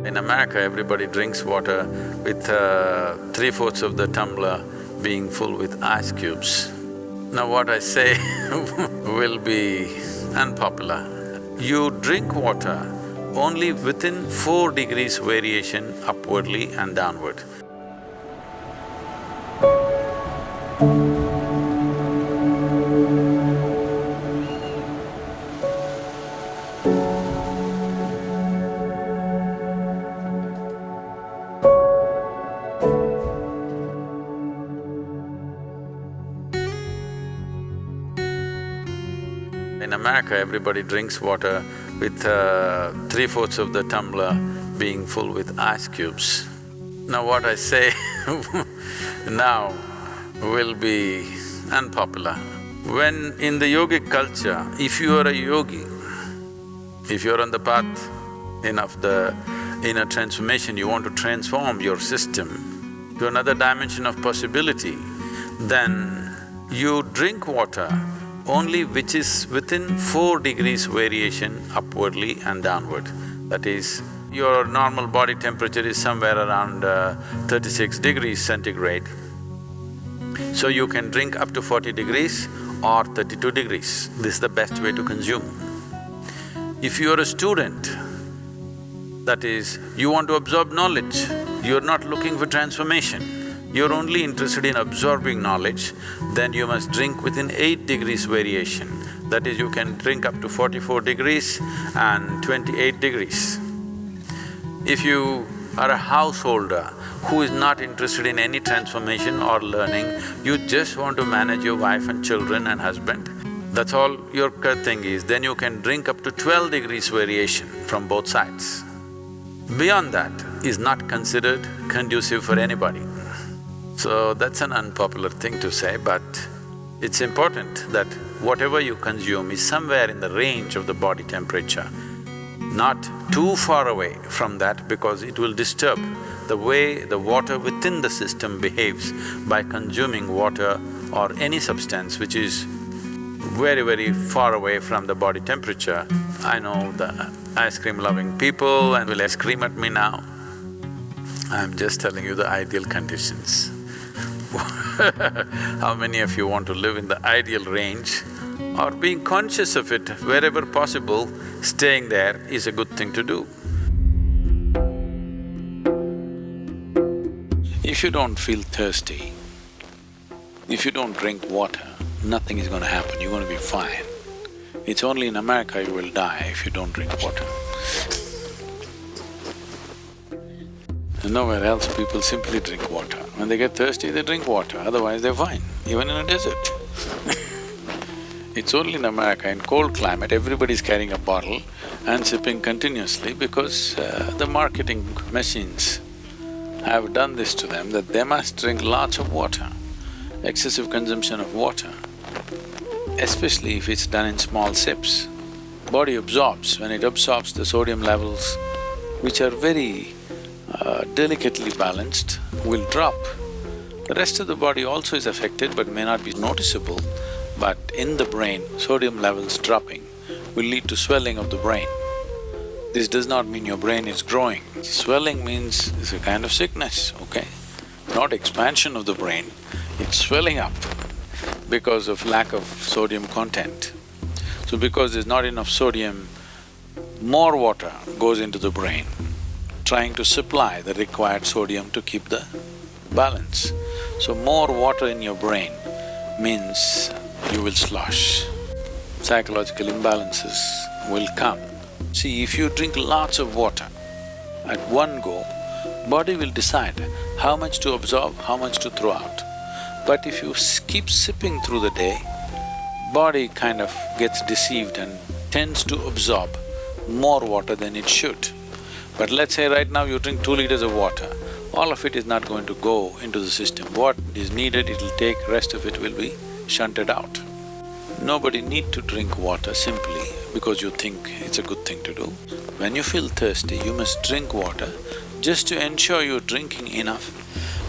In America, everybody drinks water with 3/4 of the tumbler being full with ice cubes. Now what I say will be unpopular. You drink water only within 4 degrees variation upwardly and downward. In America, everybody drinks water with 3/4 of the tumbler being full with ice cubes. Now what I say now will be unpopular. When in the yogic culture, if you are a yogi, if you're on the path of the inner transformation, you want to transform your system to another dimension of possibility, then you drink water only which is within 4 degrees variation upwardly and downward. That is, your normal body temperature is somewhere around 36 degrees centigrade. So you can drink up to 40 degrees or 32 degrees. This is the best way to consume. If you're a student, that is, you want to absorb knowledge, you're not looking for transformation, you're only interested in absorbing knowledge, then you must drink within 8 degrees variation. That is, you can drink up to 44 degrees and 28 degrees. If you are a householder who is not interested in any transformation or learning, you just want to manage your wife and children and husband, that's all your thing is, then you can drink up to 12 degrees variation from both sides. Beyond that is not considered conducive for anybody. So that's an unpopular thing to say, but it's important that whatever you consume is somewhere in the range of the body temperature, not too far away from that, because it will disturb the way the water within the system behaves by consuming water or any substance which is very, very far away from the body temperature. I know the ice cream loving people and will scream at me now. I'm just telling you the ideal conditions. How many of you want to live in the ideal range or being conscious of it wherever possible, staying there is a good thing to do. If you don't feel thirsty, if you don't drink water, nothing is going to happen, you're going to be fine. It's only in America you will die if you don't drink water. And nowhere else people simply drink water. When they get thirsty, they drink water, otherwise they're fine, even in a desert. It's only in America, in cold climate, everybody's carrying a bottle and sipping continuously because the marketing machines have done this to them that they must drink lots of water. Excessive consumption of water, especially if it's done in small sips, body absorbs. When it absorbs, the sodium levels, which are very delicately balanced, will drop. The rest of the body also is affected but may not be noticeable, but in the brain, sodium levels dropping will lead to swelling of the brain. This does not mean your brain is growing. Swelling means it's a kind of sickness, okay? Not expansion of the brain, it's swelling up because of lack of sodium content. So because there's not enough sodium, more water goes into the brain, trying to supply the required sodium to keep the balance. So more water in your brain means you will slosh. Psychological imbalances will come. See, if you drink lots of water at one go, body will decide how much to absorb, how much to throw out. But if you keep sipping through the day, body kind of gets deceived and tends to absorb more water than it should. But let's say right now you drink 2 liters of water, all of it is not going to go into the system. What is needed, it'll take, rest of it will be shunted out. Nobody need to drink water simply because you think it's a good thing to do. When you feel thirsty, you must drink water just to ensure you're drinking enough.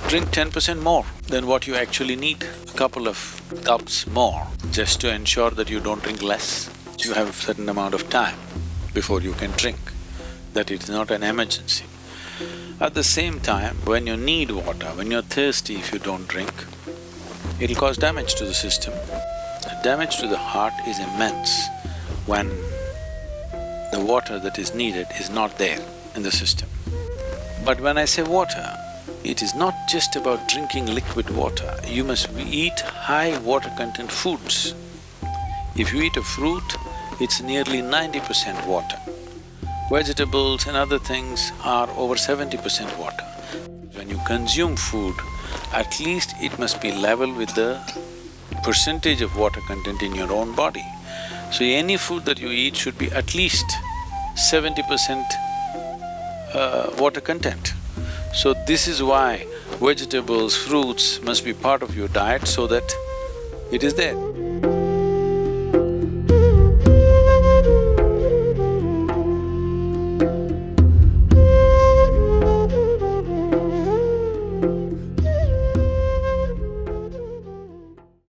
Drink 10% more than what you actually need, a couple of cups more, just to ensure that you don't drink less. You have a certain amount of time before you can drink, that it's not an emergency. At the same time, when you need water, when you're thirsty, if you don't drink, it'll cause damage to the system. The damage to the heart is immense when the water that is needed is not there in the system. But when I say water, it is not just about drinking liquid water, you must eat high water content foods. If you eat a fruit, it's nearly 90% water. Vegetables and other things are over 70% water. When you consume food, at least it must be level with the percentage of water content in your own body. So any food that you eat should be at least 70% water content. So this is why vegetables, fruits must be part of your diet so that it is there.